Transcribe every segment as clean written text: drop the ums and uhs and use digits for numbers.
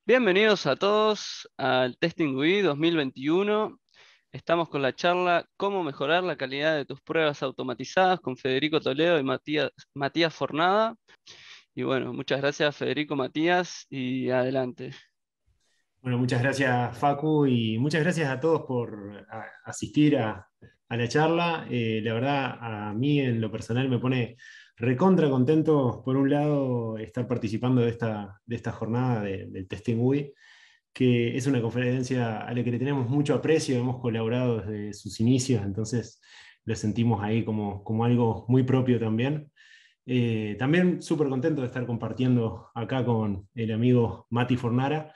Bienvenidos a todos al Testing UI 2021. Estamos con la charla ¿Cómo mejorar la calidad de tus pruebas automatizadas? Con Federico Toledo y Matías Fornada. Y bueno, muchas gracias Federico, Matías, y adelante. Bueno, muchas gracias Facu y muchas gracias a todos por asistir a la charla. La verdad, a mí en lo personal me pone recontra contento, por un lado, estar participando de esta jornada del Testing UI, que es una conferencia a la que le tenemos mucho aprecio, hemos colaborado desde sus inicios, entonces lo sentimos ahí como algo muy propio también. También súper contento de estar compartiendo acá con el amigo Mati Fornara,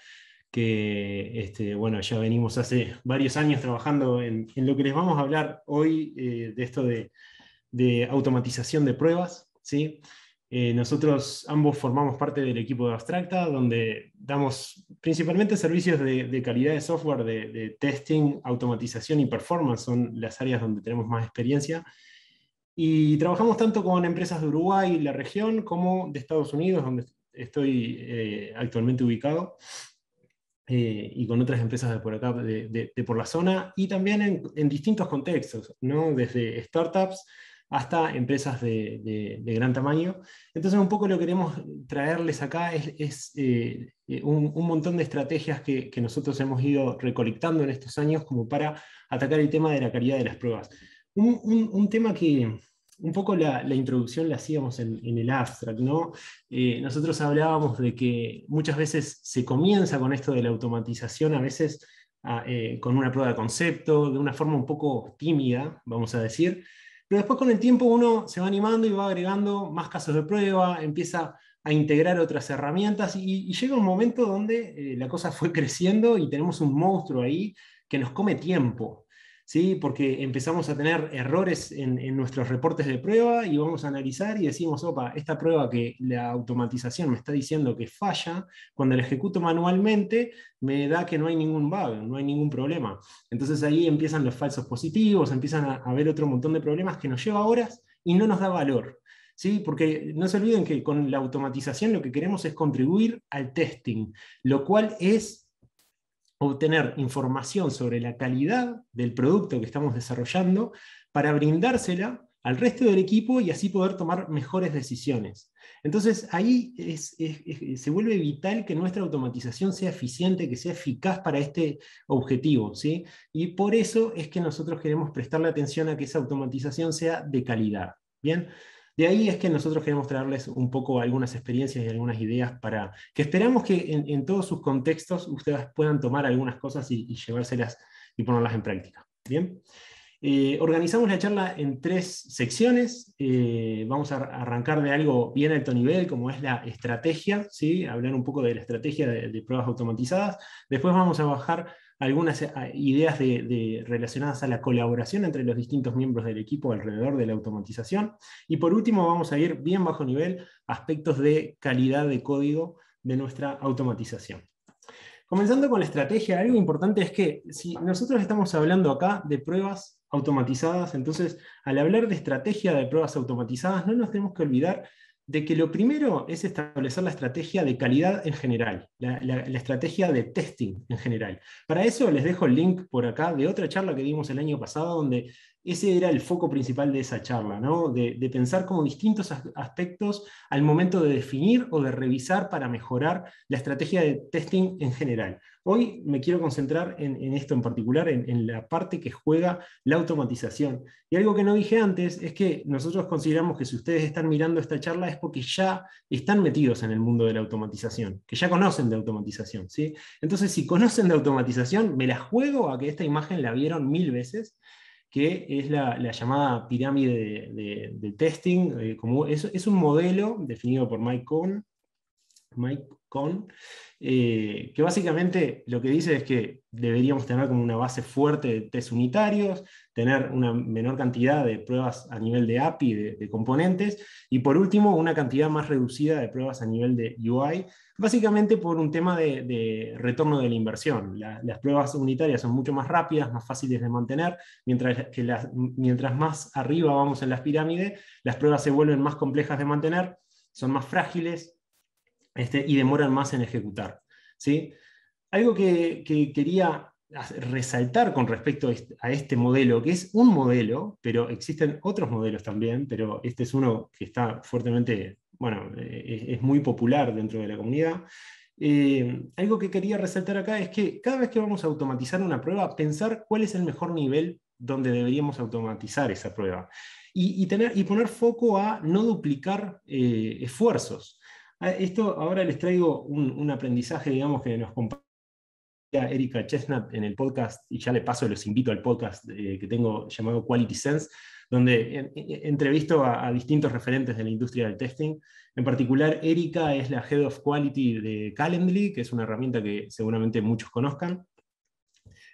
que bueno, ya venimos hace varios años trabajando en lo que les vamos a hablar hoy, de esto de automatización de pruebas, ¿sí? Nosotros ambos formamos parte del equipo de Abstracta, donde damos principalmente servicios de calidad de software, de testing, automatización y performance, son las áreas donde tenemos más experiencia. Y trabajamos tanto con empresas de Uruguay, la región, como de Estados Unidos, donde estoy actualmente ubicado, y con otras empresas de por acá, de por la zona, y también en distintos contextos, ¿no? Desde startups hasta empresas de gran tamaño. Entonces, un poco lo que queremos traerles acá es un montón de estrategias que nosotros hemos ido recolectando en estos años como para atacar el tema de la calidad de las pruebas. Un tema que un poco la introducción la hacíamos en el abstract, ¿no? Nosotros hablábamos de que muchas veces se comienza con esto de la automatización, a veces con una prueba de concepto, de una forma un poco tímida, vamos a decir, pero después con el tiempo uno se va animando y va agregando más casos de prueba, empieza a integrar otras herramientas y llega un momento donde la cosa fue creciendo y tenemos un monstruo ahí que nos come tiempo. ¿Sí? Porque empezamos a tener errores en nuestros reportes de prueba y vamos a analizar y decimos, opa, esta prueba que la automatización me está diciendo que falla, cuando la ejecuto manualmente me da que no hay ningún bug, no hay ningún problema. Entonces ahí empiezan los falsos positivos, empiezan a haber otro montón de problemas que nos lleva horas y no nos da valor. ¿Sí? Porque no se olviden que con la automatización lo que queremos es contribuir al testing, lo cual es obtener información sobre la calidad del producto que estamos desarrollando para brindársela al resto del equipo y así poder tomar mejores decisiones. Entonces ahí se vuelve vital que nuestra automatización sea eficiente, que sea eficaz para este objetivo, ¿sí? Y por eso es que nosotros queremos prestarle atención a que esa automatización sea de calidad. ¿Bien? De ahí es que nosotros queremos traerles un poco algunas experiencias y algunas ideas para que esperamos que en todos sus contextos ustedes puedan tomar algunas cosas y llevárselas y ponerlas en práctica. Bien. Organizamos la charla en 3 secciones. Vamos a arrancar de algo bien alto nivel, como es la estrategia, ¿sí? Hablar un poco de la estrategia de pruebas automatizadas. Después vamos a bajar algunas ideas relacionadas a la colaboración entre los distintos miembros del equipo alrededor de la automatización. Y por último vamos a ir bien bajo nivel, aspectos de calidad de código de nuestra automatización. Comenzando con la estrategia, algo importante es que si nosotros estamos hablando acá de pruebas automatizadas, entonces al hablar de estrategia de pruebas automatizadas, no nos tenemos que olvidar de que lo primero es establecer la estrategia de calidad en general, la estrategia de testing en general. Para eso les dejo el link por acá de otra charla que dimos el año pasado, donde ese era el foco principal de esa charla, ¿no? De pensar como distintos aspectos al momento de definir o de revisar para mejorar la estrategia de testing en general. Hoy me quiero concentrar en esto en particular, en la parte que juega la automatización. Y algo que no dije antes es que nosotros consideramos que si ustedes están mirando esta charla es porque ya están metidos en el mundo de la automatización, que ya conocen de automatización, ¿sí? Entonces, si conocen de automatización, me la juego a que esta imagen la vieron 1000 veces, que es la llamada pirámide de testing. Es un modelo definido por Mike Cohn, que básicamente lo que dice es que deberíamos tener como una base fuerte de test unitarios, tener una menor cantidad de pruebas a nivel de API, de componentes, y por último una cantidad más reducida de pruebas a nivel de UI, básicamente por un tema de retorno de la inversión. Las pruebas unitarias son mucho más rápidas, más fáciles de mantener, mientras más arriba vamos en las pirámides, las pruebas se vuelven más complejas de mantener, son más frágiles, y demoran más en ejecutar. ¿sí? Algo que quería resaltar con respecto a este modelo, que es un modelo, pero existen otros modelos también, pero este es uno que está fuertemente, bueno, es muy popular dentro de la comunidad. Algo que quería resaltar acá es que cada vez que vamos a automatizar una prueba, pensar cuál es el mejor nivel donde deberíamos automatizar esa prueba. Y poner foco a no duplicar esfuerzos. Esto ahora les traigo un aprendizaje, digamos, que nos compartió Erika Chestnut en el podcast, y ya le paso, los invito al podcast que tengo llamado Quality Sense, donde entrevisto a distintos referentes de la industria del testing. En particular, Erika es la Head of Quality de Calendly, que es una herramienta que seguramente muchos conozcan.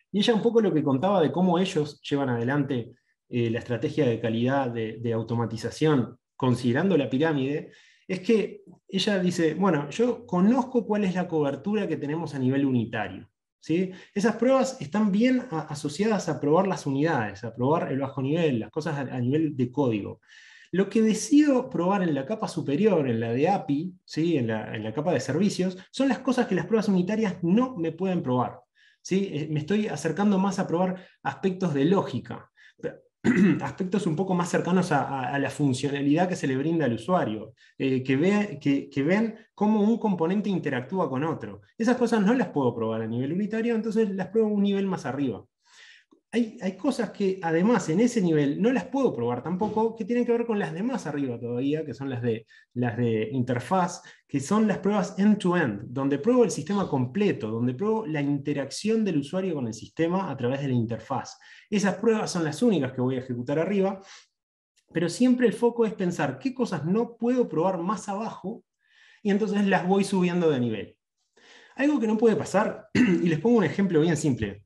Y ella un poco lo que contaba de cómo ellos llevan adelante la estrategia de calidad de automatización, considerando la pirámide, es que ella dice, bueno, yo conozco cuál es la cobertura que tenemos a nivel unitario. ¿Sí? Esas pruebas están bien asociadas a probar las unidades, a probar el bajo nivel, las cosas a nivel de código. Lo que decido probar en la capa superior, en la de API, ¿sí? En la capa de servicios, son las cosas que las pruebas unitarias no me pueden probar. ¿Sí? Me estoy acercando más a probar aspectos de lógica, aspectos un poco más cercanos a la funcionalidad que se le brinda al usuario, que vean cómo un componente interactúa con otro. Esas cosas no las puedo probar a nivel unitario, entonces las pruebo un nivel más arriba. Hay cosas que además en ese nivel no las puedo probar tampoco, que tienen que ver con las de más arriba todavía, que son las de interfaz, que son las pruebas end-to-end, donde pruebo el sistema completo, donde pruebo la interacción del usuario con el sistema a través de la interfaz. Esas pruebas son las únicas que voy a ejecutar arriba, pero siempre el foco es pensar qué cosas no puedo probar más abajo, y entonces las voy subiendo de nivel. Algo que no puede pasar, y les pongo un ejemplo bien simple.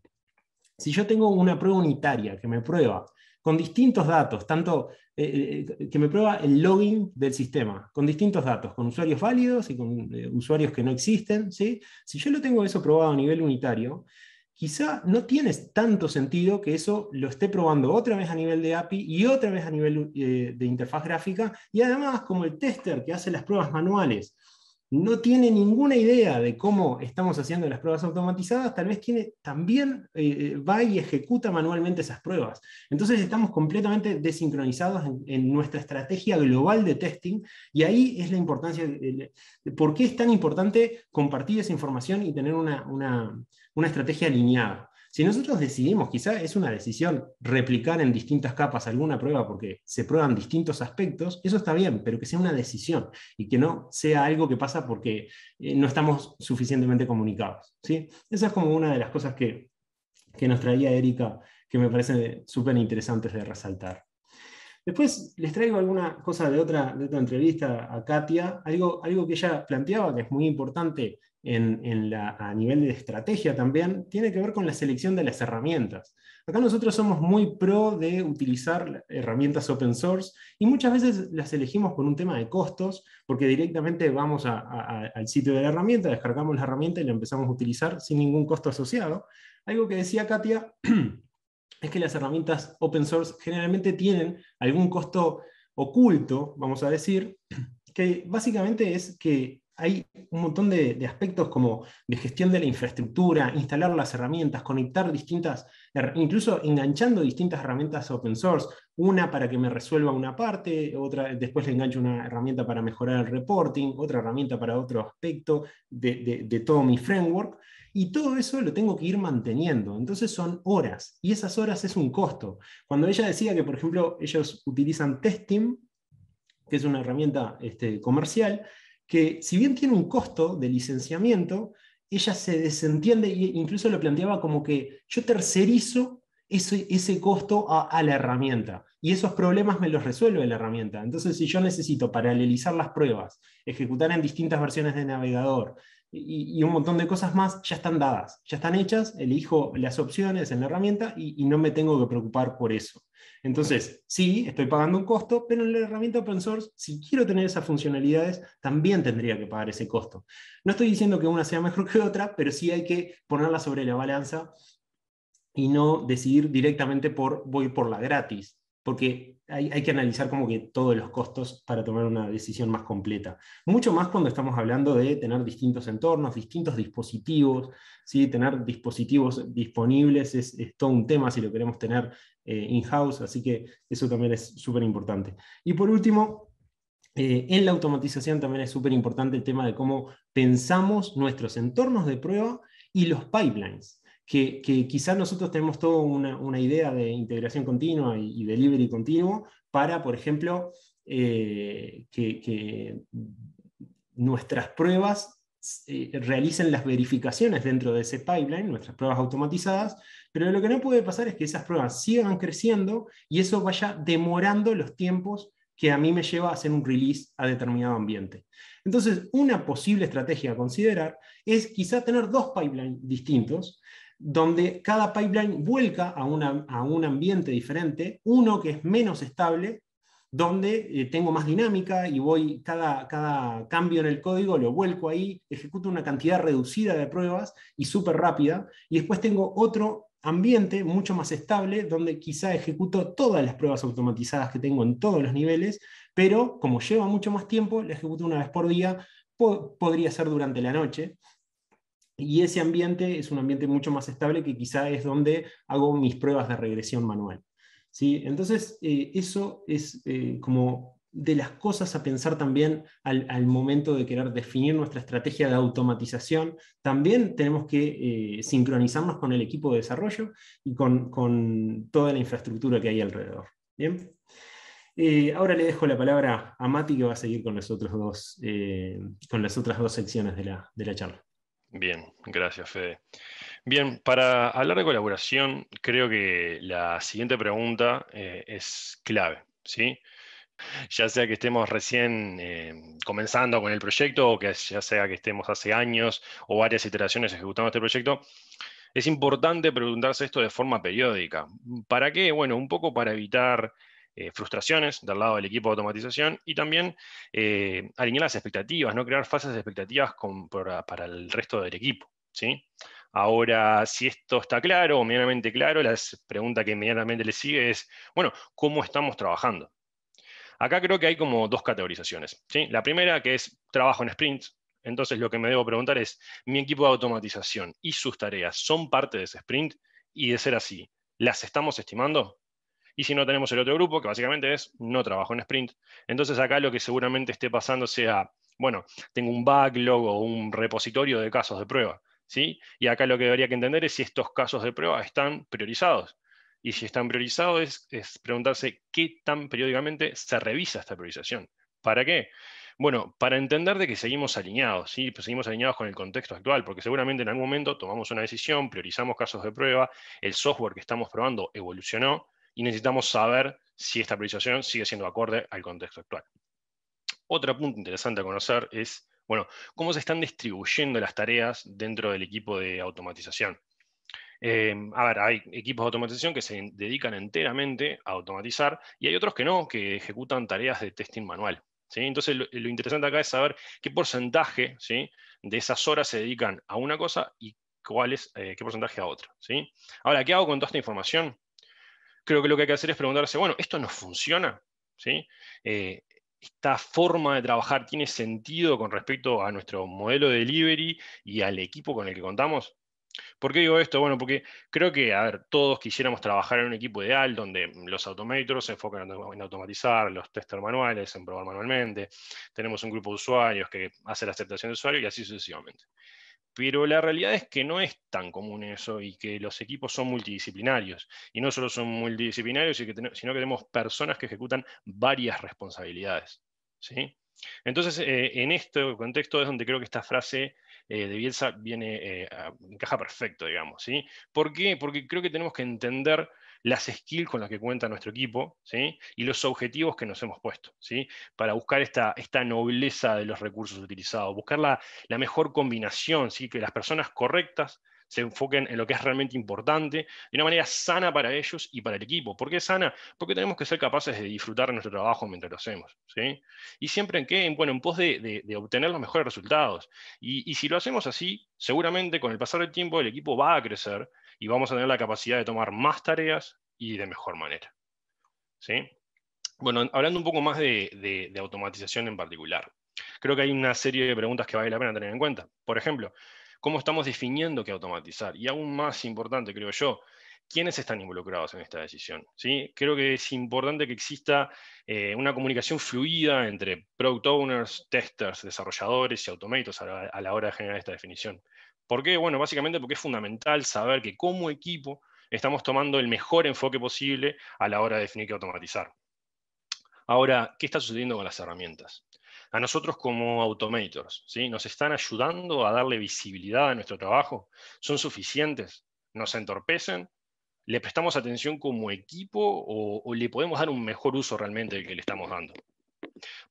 Si yo tengo una prueba unitaria que me prueba con distintos datos, tanto que me prueba el login del sistema, con distintos datos, con usuarios válidos y con usuarios que no existen, ¿sí? Si yo lo tengo eso probado a nivel unitario, quizá no tiene tanto sentido que eso lo esté probando otra vez a nivel de API y otra vez a nivel de interfaz gráfica, y además como el tester que hace las pruebas manuales no tiene ninguna idea de cómo estamos haciendo las pruebas automatizadas, tal vez también va y ejecuta manualmente esas pruebas. Entonces estamos completamente desincronizados en nuestra estrategia global de testing, y ahí es la importancia de por qué es tan importante compartir esa información y tener una estrategia alineada. Si nosotros decidimos, quizá es una decisión, replicar en distintas capas alguna prueba porque se prueban distintos aspectos, eso está bien, pero que sea una decisión y que no sea algo que pasa porque no estamos suficientemente comunicados, ¿sí? Esa es como una de las cosas que nos traía Erika, que me parecen súper interesantes de resaltar. Después les traigo alguna cosa de otra entrevista a Katia, algo que ella planteaba que es muy importante a nivel de estrategia también, tiene que ver con la selección de las herramientas. Acá nosotros somos muy pro de utilizar herramientas open source y muchas veces las elegimos por un tema de costos, porque directamente vamos al sitio de la herramienta, descargamos la herramienta y la empezamos a utilizar sin ningún costo asociado. Algo que decía Katia es que las herramientas open source generalmente tienen algún costo oculto, vamos a decir, que básicamente es que hay un montón de aspectos como de gestión de la infraestructura, instalar las herramientas, conectar distintas, incluso enganchando distintas herramientas open source, una para que me resuelva una parte, otra, después le engancho una herramienta para mejorar el reporting, otra herramienta para otro aspecto de todo mi framework. Y todo eso lo tengo que ir manteniendo. Entonces son horas, y esas horas es un costo. Cuando ella decía que, por ejemplo, ellos utilizan Testing, que es una herramienta comercial, que si bien tiene un costo de licenciamiento, ella se desentiende e incluso lo planteaba como que yo tercerizo ese costo a la herramienta, y esos problemas me los resuelve la herramienta. Entonces, si yo necesito paralelizar las pruebas, ejecutar en distintas versiones de navegador, y un montón de cosas más, ya están dadas, ya están hechas, elijo las opciones en la herramienta y no me tengo que preocupar por eso. Entonces, sí, estoy pagando un costo, pero en la herramienta open source, si quiero tener esas funcionalidades, también tendría que pagar ese costo. No estoy diciendo que una sea mejor que otra, pero sí hay que ponerla sobre la balanza y no decidir directamente voy por la gratis. porque hay que analizar como que todos los costos para tomar una decisión más completa. Mucho más cuando estamos hablando de tener distintos entornos, distintos dispositivos, ¿sí? Tener dispositivos disponibles es todo un tema si lo queremos tener in-house, así que eso también es súper importante. Y por último, en la automatización también es súper importante el tema de cómo pensamos nuestros entornos de prueba y los pipelines. Que quizás nosotros tenemos toda una idea de integración continua y delivery continuo para, por ejemplo, que nuestras pruebas realicen las verificaciones dentro de ese pipeline, nuestras pruebas automatizadas, pero lo que no puede pasar es que esas pruebas sigan creciendo y eso vaya demorando los tiempos que a mí me lleva a hacer un release a determinado ambiente. Entonces, una posible estrategia a considerar es quizá tener dos pipelines distintos, donde cada pipeline vuelca a un ambiente diferente, uno que es menos estable, donde tengo más dinámica y voy, cada cambio en el código lo vuelco ahí, ejecuto una cantidad reducida de pruebas y súper rápida, y después tengo otro ambiente mucho más estable, donde quizá ejecuto todas las pruebas automatizadas que tengo en todos los niveles, pero como lleva mucho más tiempo, la ejecuto una vez por día, podría ser durante la noche, y ese ambiente es un ambiente mucho más estable que quizá es donde hago mis pruebas de regresión manual. ¿Sí? Entonces, eso es como de las cosas a pensar también al momento de querer definir nuestra estrategia de automatización. También tenemos que sincronizarnos con el equipo de desarrollo y con toda la infraestructura que hay alrededor. ¿Bien? Ahora le dejo la palabra a Mati, que va a seguir con, los otros dos, con las otras dos secciones de la charla. Bien, gracias, Fede. Bien, para hablar de colaboración, creo que la siguiente pregunta es clave, ¿sí? Ya sea que estemos recién comenzando con el proyecto o que ya sea que estemos hace años o varias iteraciones ejecutando este proyecto, es importante preguntarse esto de forma periódica. ¿Para qué? Bueno, un poco para evitar frustraciones del lado del equipo de automatización y también alinear las expectativas, no crear falsas expectativas para el resto del equipo, ¿sí? Ahora, si esto está claro o medianamente claro, la pregunta que inmediatamente le sigue es, bueno, ¿cómo estamos trabajando? Acá creo que hay como dos categorizaciones, ¿sí? La primera, que es trabajo en sprints. Entonces lo que me debo preguntar es, ¿mi equipo de automatización y sus tareas son parte de ese sprint? Y de ser así, ¿las estamos estimando? Y si no, tenemos el otro grupo, que básicamente es no trabajo en sprint. Entonces acá lo que seguramente esté pasando sea, bueno, tengo un backlog o un repositorio de casos de prueba, ¿sí? Y acá lo que debería que entender es si estos casos de prueba están priorizados. Y si están priorizados es preguntarse qué tan periódicamente se revisa esta priorización. ¿Para qué? Bueno, para entender de que seguimos alineados, ¿sí? Pues seguimos alineados con el contexto actual, porque seguramente en algún momento tomamos una decisión, priorizamos casos de prueba, el software que estamos probando evolucionó, y necesitamos saber si esta priorización sigue siendo acorde al contexto actual. Otro punto interesante a conocer es, bueno, cómo se están distribuyendo las tareas dentro del equipo de automatización. A ver, hay equipos de automatización que se dedican enteramente a automatizar y hay otros que no, que ejecutan tareas de testing manual, ¿sí? Entonces, lo interesante acá es saber qué porcentaje, ¿sí?, de esas horas se dedican a una cosa y qué porcentaje a otra, ¿sí? Ahora, ¿qué hago con toda esta información? Creo que lo que hay que hacer es preguntarse, bueno, ¿esto nos funciona? ¿Sí? ¿Esta forma de trabajar tiene sentido con respecto a nuestro modelo de delivery y al equipo con el que contamos? ¿Por qué digo esto? Bueno, porque creo que, a ver, todos quisiéramos trabajar en un equipo ideal donde los automators se enfocan en automatizar, los testers manuales en probar manualmente, tenemos un grupo de usuarios que hace la aceptación de usuario y así sucesivamente. Pero la realidad es que no es tan común eso y que los equipos son multidisciplinarios. Y no solo son multidisciplinarios, sino que tenemos personas que ejecutan varias responsabilidades, ¿sí? Entonces, en este contexto es donde creo que esta frase de Bielsa encaja perfecto, digamos, ¿sí? ¿Por qué? Porque creo que tenemos que entender las skills con las que cuenta nuestro equipo, ¿sí? Y los objetivos que nos hemos puesto, ¿sí? Para buscar esta nobleza de los recursos utilizados, buscar la mejor combinación, ¿sí? Que las personas correctas se enfoquen en lo que es realmente importante, de una manera sana para ellos y para el equipo. ¿Por qué sana? Porque tenemos que ser capaces de disfrutar de nuestro trabajo mientras lo hacemos, ¿sí? Y siempre en qué, bueno, en pos de obtener los mejores resultados. Y si lo hacemos así, seguramente con el pasar del tiempo el equipo va a crecer y vamos a tener la capacidad de tomar más tareas y de mejor manera. ¿sí? Bueno, hablando un poco más de automatización en particular, creo que hay una serie de preguntas que vale la pena tener en cuenta. Por ejemplo, ¿cómo estamos definiendo qué automatizar? Y aún más importante, creo yo, ¿quiénes están involucrados en esta decisión? ¿Sí? Creo que es importante que exista una comunicación fluida entre product owners, testers, desarrolladores y automators a la hora de generar esta definición. ¿Por qué? Bueno, básicamente porque es fundamental saber que como equipo estamos tomando el mejor enfoque posible a la hora de definir qué automatizar. Ahora, ¿qué está sucediendo con las herramientas? A nosotros como automators, ¿sí? ¿Nos están ayudando a darle visibilidad a nuestro trabajo? ¿Son suficientes? ¿Nos entorpecen? ¿Le prestamos atención como equipo o le podemos dar un mejor uso realmente del que le estamos dando?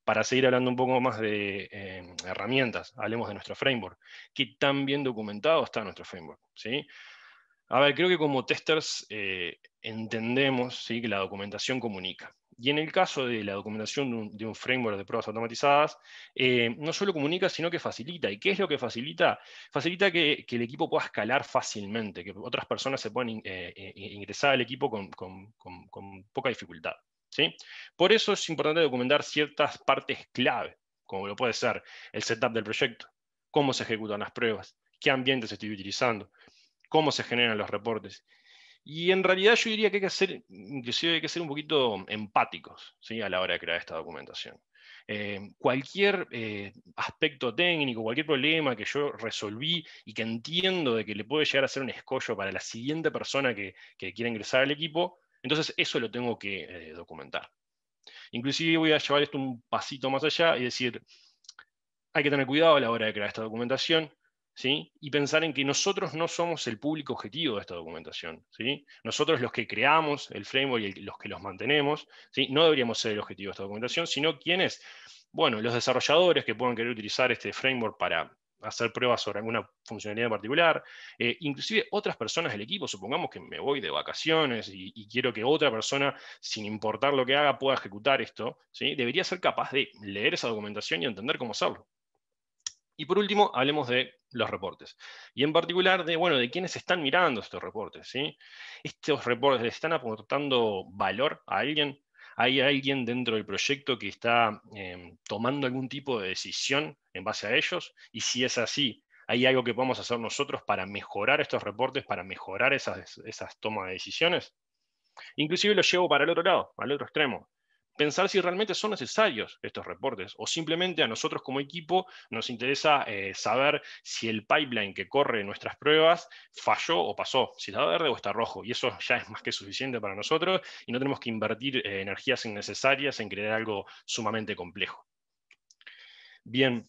Para seguir hablando un poco más de herramientas, hablemos de nuestro framework. ¿Qué tan bien documentado está nuestro framework? ¿Sí? A ver, creo que como testers entendemos, ¿sí?, que la documentación comunica. Y en el caso de la documentación de un framework de pruebas automatizadas, no solo comunica, sino que facilita. ¿Y qué es lo que facilita? Facilita que el equipo pueda escalar fácilmente, que otras personas se puedan ingresar al equipo con poca dificultad, ¿sí? Por eso es importante documentar ciertas partes clave, como lo puede ser el setup del proyecto, cómo se ejecutan las pruebas, qué ambientes estoy utilizando, cómo se generan los reportes. Y en realidad yo diría que hay que ser, inclusive hay que ser un poquito empáticos, ¿sí?, a la hora de crear esta documentación. Cualquier aspecto técnico, cualquier problema que yo resolví y que entiendo de que le puede llegar a ser un escollo para la siguiente persona que quiera ingresar al equipo, entonces eso lo tengo que documentar. Inclusive voy a llevar esto un pasito más allá y decir, hay que tener cuidado a la hora de crear esta documentación, ¿sí? Y pensar en que nosotros no somos el público objetivo de esta documentación, ¿sí? Nosotros los que creamos el framework y los que los mantenemos, ¿sí?, no deberíamos ser el objetivo de esta documentación, sino quienes, bueno, los desarrolladores que puedan querer utilizar este framework para hacer pruebas sobre alguna funcionalidad en particular, inclusive otras personas del equipo. Supongamos que me voy de vacaciones y quiero que otra persona, sin importar lo que haga, pueda ejecutar esto, ¿sí? Debería ser capaz de leer esa documentación y entender cómo hacerlo. Y por último, hablemos de los reportes. Y en particular de, bueno, de quiénes están mirando estos reportes, ¿sí? ¿Estos reportes les están aportando valor a alguien? ¿Hay alguien dentro del proyecto que está tomando algún tipo de decisión en base a ellos? Y si es así, ¿hay algo que podamos hacer nosotros para mejorar estos reportes, para mejorar esas tomas de decisiones? Inclusive lo llevo para el otro lado, al otro extremo. Pensar si realmente son necesarios estos reportes o simplemente a nosotros como equipo nos interesa saber si el pipeline que corre nuestras pruebas falló o pasó, si está verde o está rojo. Y eso ya es más que suficiente para nosotros y no tenemos que invertir energías innecesarias en crear algo sumamente complejo. Bien,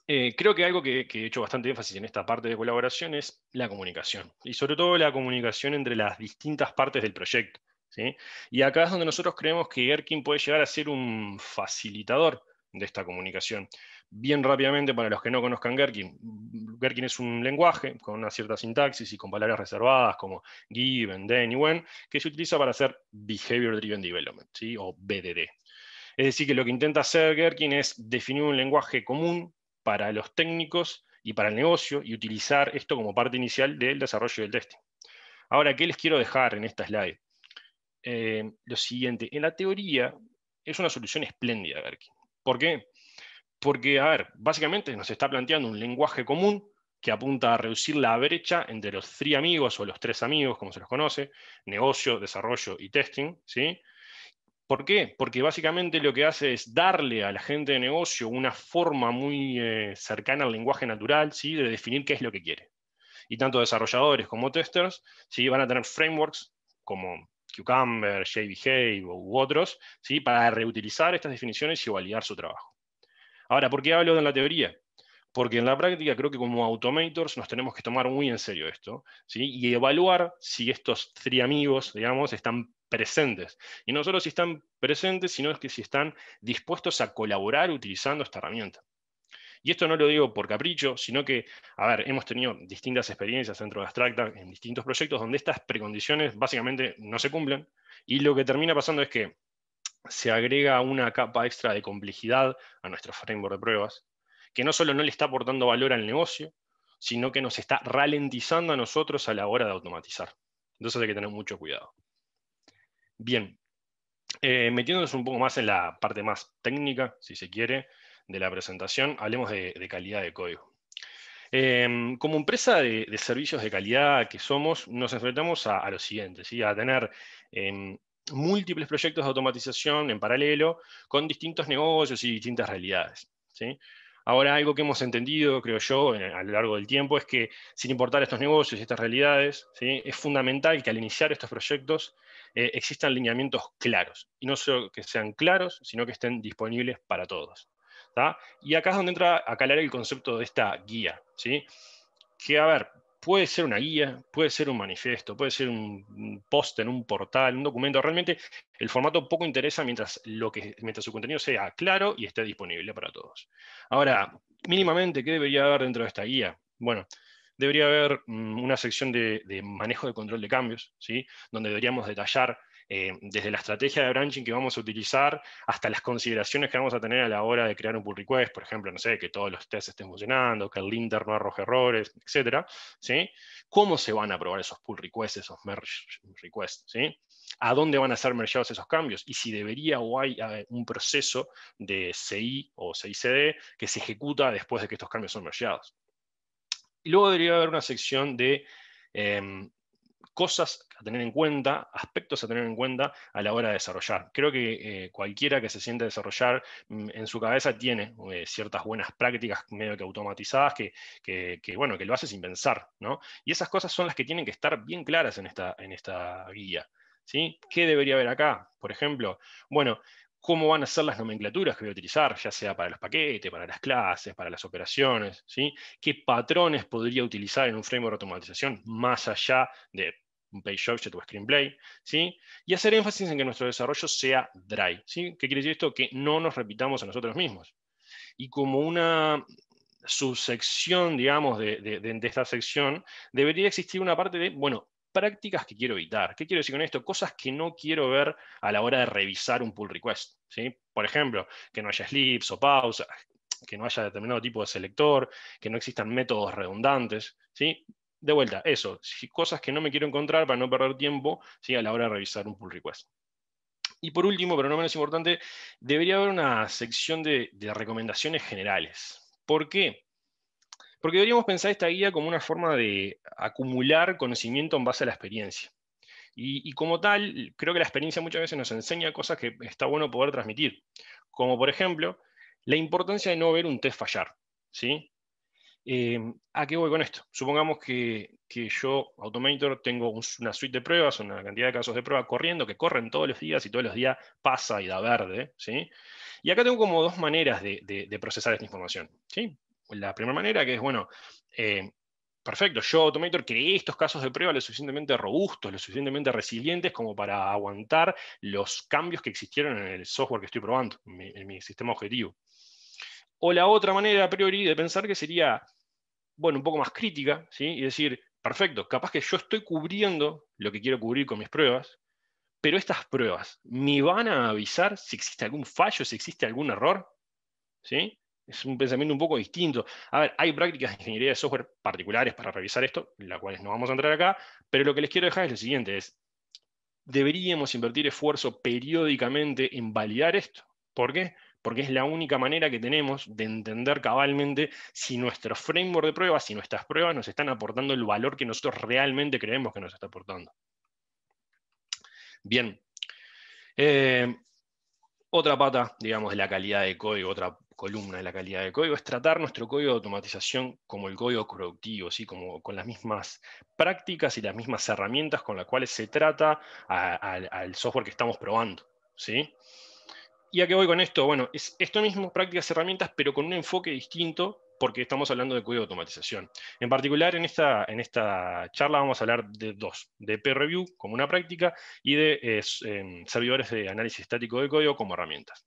creo que algo que he hecho bastante énfasis en esta parte de colaboración es la comunicación, y sobre todo la comunicación entre las distintas partes del proyecto, ¿sí? Y acá es donde nosotros creemos que Gherkin puede llegar a ser un facilitador de esta comunicación. Bien rápidamente, para los que no conozcan Gherkin, Gherkin es un lenguaje con una cierta sintaxis y con palabras reservadas como give, and then y when, que se utiliza para hacer Behavior Driven Development, ¿sí?, o BDD. Es decir, que lo que intenta hacer Gherkin es definir un lenguaje común para los técnicos y para el negocio y utilizar esto como parte inicial del desarrollo del testing. Ahora, ¿qué les quiero dejar en esta slide? Lo siguiente, en la teoría es una solución espléndida Gherkin. ¿Por qué? Porque, a ver, básicamente nos está planteando un lenguaje común que apunta a reducir la brecha entre los 3 amigos o los 3 amigos, como se los conoce, negocio, desarrollo y testing, ¿sí? ¿Por qué? Porque básicamente lo que hace es darle a la gente de negocio una forma muy cercana al lenguaje natural, ¿sí?, de definir qué es lo que quiere. Y tanto desarrolladores como testers, ¿sí?, van a tener frameworks como Cucumber, JBehave u otros, ¿sí?, para reutilizar estas definiciones y validar su trabajo. Ahora, ¿por qué hablo de la teoría? Porque en la práctica creo que como automators nos tenemos que tomar muy en serio esto, ¿sí?, y evaluar si estos 3 amigos, digamos, están presentes. Y no solo si están presentes, sino que si están dispuestos a colaborar utilizando esta herramienta. Y esto no lo digo por capricho, sino que, a ver, hemos tenido distintas experiencias dentro de Abstracta en distintos proyectos donde estas precondiciones básicamente no se cumplen, y lo que termina pasando es que se agrega una capa extra de complejidad a nuestro framework de pruebas, que no solo no le está aportando valor al negocio, sino que nos está ralentizando a nosotros a la hora de automatizar. Entonces hay que tener mucho cuidado. Bien, Metiéndonos un poco más en la parte más técnica, si se quiere, de la presentación, hablemos de calidad de código. Como empresa de servicios de calidad que somos, nos enfrentamos a lo siguiente, ¿sí? A tener múltiples proyectos de automatización en paralelo con distintos negocios y distintas realidades, ¿sí? Ahora, algo que hemos entendido, creo yo, a lo largo del tiempo, es que sin importar estos negocios y estas realidades, ¿sí? Es fundamental que al iniciar estos proyectos existan lineamientos claros. Y no solo que sean claros, sino que estén disponibles para todos. ¿Tá? Y acá es donde entra a calar el concepto de esta guía, ¿sí? Que, a ver, puede ser una guía, puede ser un manifiesto, puede ser un post en un portal, un documento. Realmente el formato poco interesa mientras su contenido sea claro y esté disponible para todos. Ahora, mínimamente, ¿qué debería haber dentro de esta guía? Bueno, debería haber una sección de manejo de control de cambios, ¿sí? Donde deberíamos detallar desde la estrategia de branching que vamos a utilizar hasta las consideraciones que vamos a tener a la hora de crear un pull request, por ejemplo, no sé, que todos los tests estén funcionando, que el linter no arroje errores, etcétera, ¿sí? ¿Cómo se van a probar esos pull requests, esos merge requests, ¿sí? ¿A dónde van a ser mergeados esos cambios? Y si debería o hay un proceso de CI o CI/CD que se ejecuta después de que estos cambios son mergeados. Y luego debería haber una sección de cosas a tener en cuenta, aspectos a tener en cuenta a la hora de desarrollar. Creo que cualquiera que se siente a desarrollar en su cabeza tiene ciertas buenas prácticas medio que automatizadas bueno, que lo hace sin pensar, ¿no? Y esas cosas son las que tienen que estar bien claras en esta guía, ¿sí? ¿Qué debería haber acá? Por ejemplo, bueno, cómo van a ser las nomenclaturas que voy a utilizar, ya sea para los paquetes, para las clases, para las operaciones, ¿sí? ¿Qué patrones podría utilizar en un framework de automatización más allá de un page object o screenplay, ¿sí? Y hacer énfasis en que nuestro desarrollo sea dry, ¿sí? ¿Qué quiere decir esto? Que no nos repitamos a nosotros mismos. Y como una subsección, digamos, de esta sección, debería existir una parte de, bueno, prácticas que quiero evitar. ¿Qué quiero decir con esto? Cosas que no quiero ver a la hora de revisar un pull request, ¿sí? Por ejemplo, que no haya slips o pausas, que no haya determinado tipo de selector, que no existan métodos redundantes, ¿sí? De vuelta, eso, cosas que no me quiero encontrar para no perder tiempo, ¿sí? A la hora de revisar un pull request. Y por último, pero no menos importante, debería haber una sección de recomendaciones generales. ¿Por qué? Porque deberíamos pensar esta guía como una forma de acumular conocimiento en base a la experiencia. Y como tal, creo que la experiencia muchas veces nos enseña cosas que está bueno poder transmitir. Como por ejemplo, la importancia de no ver un test fallar, ¿sí? ¿A qué voy con esto? Supongamos que yo, Automator, tengo una suite de pruebas, una cantidad de casos de prueba corriendo, que corren todos los días y todos los días pasa y da verde, ¿sí? Y acá tengo como dos maneras de procesar esta información, ¿sí? La primera manera que es, bueno, perfecto, yo, Automator, creé estos casos de prueba lo suficientemente robustos, lo suficientemente resilientes como para aguantar los cambios que existieron en el software que estoy probando, en mi sistema objetivo. O la otra manera, a priori, de pensar que sería, bueno, un poco más crítica, ¿sí? Y decir, perfecto, capaz que yo estoy cubriendo lo que quiero cubrir con mis pruebas, pero estas pruebas me van a avisar si existe algún fallo, si existe algún error, ¿sí? Es un pensamiento un poco distinto. A ver, hay prácticas de ingeniería de software particulares para revisar esto, las cuales no vamos a entrar acá, pero lo que les quiero dejar es lo siguiente, deberíamos invertir esfuerzo periódicamente en validar esto. ¿Por qué? Porque es la única manera que tenemos de entender cabalmente si nuestro framework de pruebas, si nuestras pruebas nos están aportando el valor que nosotros realmente creemos que nos está aportando. Bien. Otra pata, digamos, de la calidad de código, otra columna de la calidad de código, es tratar nuestro código de automatización como el código productivo, ¿sí? Como con las mismas prácticas y las mismas herramientas con las cuales se trata al software que estamos probando, ¿sí? ¿Y a qué voy con esto? Bueno, es esto mismo, prácticas y herramientas, pero con un enfoque distinto, porque estamos hablando de código de automatización. En particular, en esta charla vamos a hablar de dos, de peer review como una práctica y de servidores de análisis estático de código como herramientas.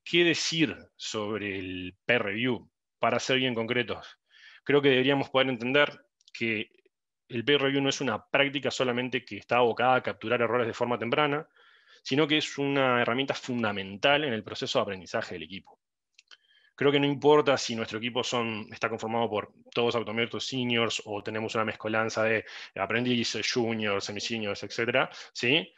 ¿Qué decir sobre el peer review? Para ser bien concretos, creo que deberíamos poder entender que el peer review no es una práctica solamente que está abocada a capturar errores de forma temprana, sino que es una herramienta fundamental en el proceso de aprendizaje del equipo. Creo que no importa si nuestro equipo está conformado por todos Automator seniors o tenemos una mezcolanza de aprendices, juniors, semi-seniors, etc., ¿sí?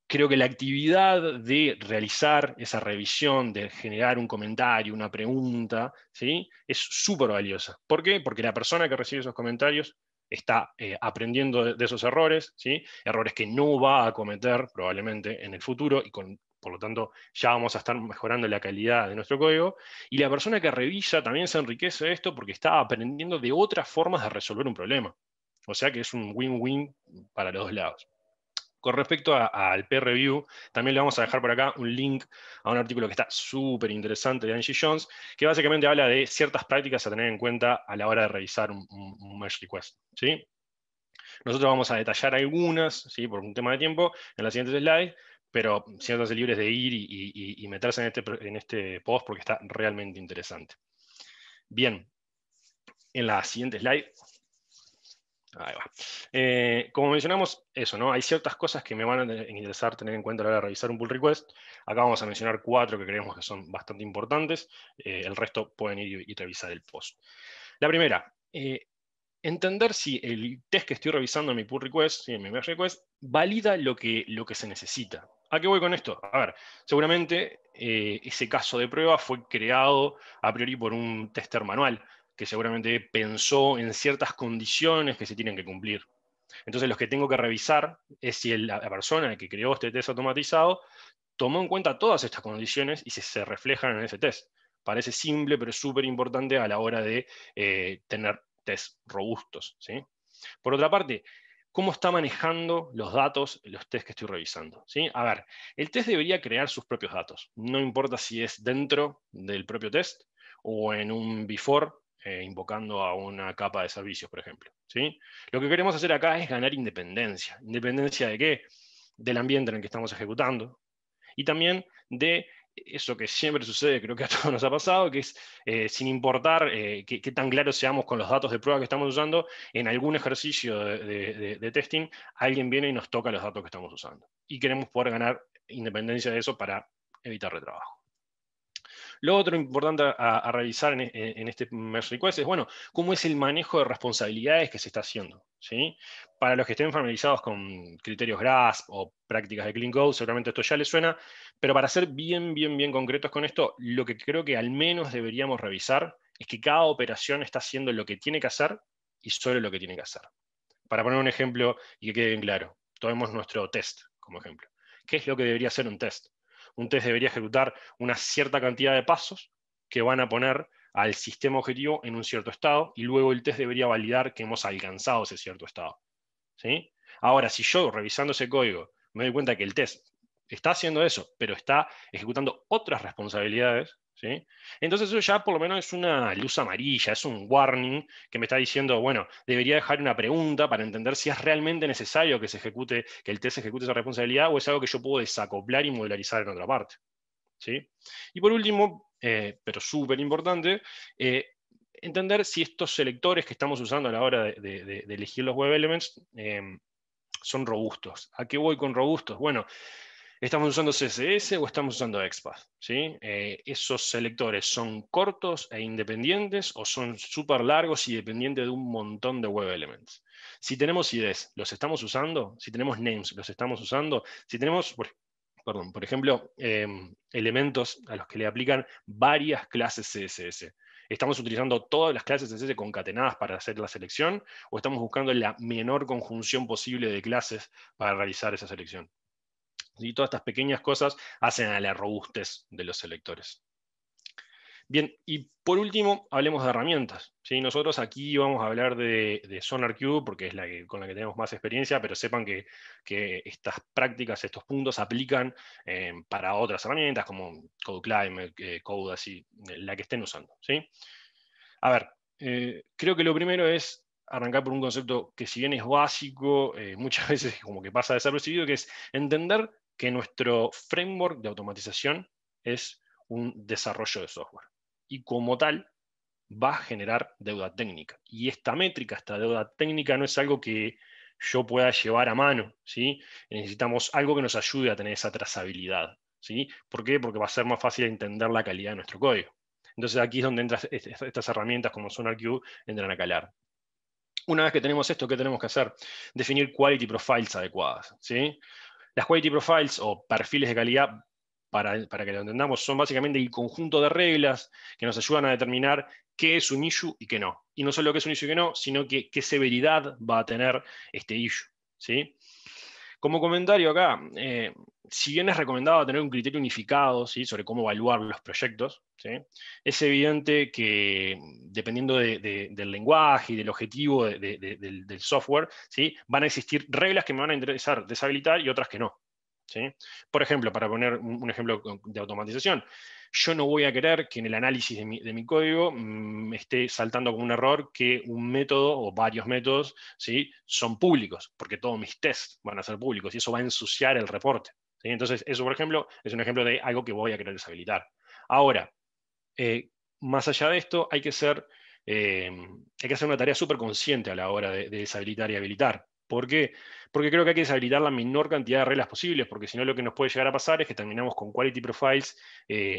creo que la actividad de realizar esa revisión, de generar un comentario, una pregunta, ¿sí? Es súper valiosa. ¿Por qué? Porque la persona que recibe esos comentarios está aprendiendo de esos errores, ¿sí? Errores que no va a cometer probablemente en el futuro y por lo tanto ya vamos a estar mejorando la calidad de nuestro código. Y la persona que revisa también se enriquece de esto porque está aprendiendo de otras formas de resolver un problema. O sea que es un win-win para los dos lados. Con respecto al peer review, también le vamos a dejar por acá un link a un artículo que está súper interesante de Angie Jones, que básicamente habla de ciertas prácticas a tener en cuenta a la hora de revisar un merge request, ¿sí? Nosotros vamos a detallar algunas, ¿sí? Por un tema de tiempo, en las siguientes slides, pero siéntanse libres de ir y meterse en este post porque está realmente interesante. Bien, en la siguiente slide. Ahí va. Como mencionamos, eso, ¿no? Hay ciertas cosas que me van a interesar tener en cuenta a la hora de revisar un pull request. Acá vamos a mencionar 4 que creemos que son bastante importantes. El resto pueden ir y revisar el post. La primera, entender si el test que estoy revisando en mi pull request, en mi merge request, valida lo que se necesita. ¿A qué voy con esto? A ver, seguramente ese caso de prueba fue creado a priori por un tester manual, que seguramente pensó en ciertas condiciones que se tienen que cumplir. Entonces, lo que tengo que revisar es si la persona que creó este test automatizado tomó en cuenta todas estas condiciones y si se reflejan en ese test. Parece simple, pero es súper importante a la hora de tener test robustos, ¿sí? Por otra parte, ¿cómo está manejando los datos los test que estoy revisando? ¿Sí? A ver, el test debería crear sus propios datos. No importa si es dentro del propio test o en un before, invocando a una capa de servicios, por ejemplo. ¿Sí? Lo que queremos hacer acá es ganar independencia. ¿Independencia de qué? Del ambiente en el que estamos ejecutando. Y también de eso que siempre sucede, creo que a todos nos ha pasado, que es, sin importar qué tan claros seamos con los datos de prueba que estamos usando, en algún ejercicio de testing, alguien viene y nos toca los datos que estamos usando. Y queremos poder ganar independencia de eso para evitar retrabajo. Lo otro importante a revisar en este merge request es, bueno, cómo es el manejo de responsabilidades que se está haciendo, ¿sí? Para los que estén familiarizados con criterios GRASP o prácticas de Clean Code, seguramente esto ya les suena, pero para ser bien concretos con esto, lo que creo que al menos deberíamos revisar es que cada operación está haciendo lo que tiene que hacer y solo lo que tiene que hacer. Para poner un ejemplo y que quede bien claro, tomemos nuestro test como ejemplo. ¿Qué es lo que debería ser un test? Un test debería ejecutar una cierta cantidad de pasos que van a poner al sistema objetivo en un cierto estado y luego el test debería validar que hemos alcanzado ese cierto estado. ¿Sí? Ahora, si yo revisando ese código me doy cuenta que el test está haciendo eso, pero está ejecutando otras responsabilidades, ¿sí? Entonces eso ya por lo menos es una luz amarilla, es un warning que me está diciendo, bueno, debería dejar una pregunta para entender si es realmente necesario que el test ejecute esa responsabilidad o es algo que yo puedo desacoplar y modularizar en otra parte. ¿Sí? Y por último, pero súper importante, entender si estos selectores que estamos usando a la hora de elegir los web elements son robustos. ¿A qué voy con robustos? Bueno, ¿estamos usando CSS o estamos usando XPath? ¿Sí? ¿Esos selectores son cortos e independientes o son súper largos y dependientes de un montón de web elements? Si tenemos IDs, ¿los estamos usando? Si tenemos names, ¿los estamos usando? Si tenemos, por ejemplo, elementos a los que le aplican varias clases CSS. ¿Estamos utilizando todas las clases CSS concatenadas para hacer la selección o estamos buscando la menor conjunción posible de clases para realizar esa selección? Y todas estas pequeñas cosas hacen a la robustez de los selectores. Bien, y por último, hablemos de herramientas. ¿Sí? Nosotros aquí vamos a hablar de SonarQube porque es con la que tenemos más experiencia, pero sepan que estas prácticas, estos puntos aplican para otras herramientas como CodeClimate, Code, así, la que estén usando. ¿Sí? A ver, creo que lo primero es arrancar por un concepto que si bien es básico, muchas veces como que pasa desapercibido, que es entender que nuestro framework de automatización es un desarrollo de software. Y como tal, va a generar deuda técnica. Y esta métrica, esta deuda técnica, no es algo que yo pueda llevar a mano, ¿sí? Necesitamos algo que nos ayude a tener esa trazabilidad, ¿sí? ¿Por qué? Porque va a ser más fácil entender la calidad de nuestro código. Entonces aquí es donde entran estas herramientas como SonarQube, entran a calar. Una vez que tenemos esto, ¿qué tenemos que hacer? Definir quality profiles adecuadas, ¿sí? Las quality profiles o perfiles de calidad, para que lo entendamos, son básicamente el conjunto de reglas que nos ayudan a determinar qué es un issue y qué no. Y no solo qué es un issue y qué no, sino qué severidad va a tener este issue, ¿sí? Como comentario acá, si bien es recomendado tener un criterio unificado, ¿sí?, sobre cómo evaluar los proyectos, ¿sí?, es evidente que dependiendo del lenguaje y del objetivo del software, ¿sí?, van a existir reglas que me van a interesar deshabilitar y otras que no, ¿sí? Por ejemplo, para poner un ejemplo de automatización, yo no voy a querer que en el análisis de mi código me esté saltando como un error que un método o varios métodos, ¿sí?, son públicos, porque todos mis tests van a ser públicos y eso va a ensuciar el reporte, ¿sí? Entonces, eso, por ejemplo, es un ejemplo de algo que voy a querer deshabilitar. Ahora, más allá de esto, hay que hacer una tarea súper consciente a la hora de deshabilitar y habilitar. ¿Por qué? Porque creo que hay que deshabilitar la menor cantidad de reglas posibles, porque si no lo que nos puede llegar a pasar es que terminamos con quality profiles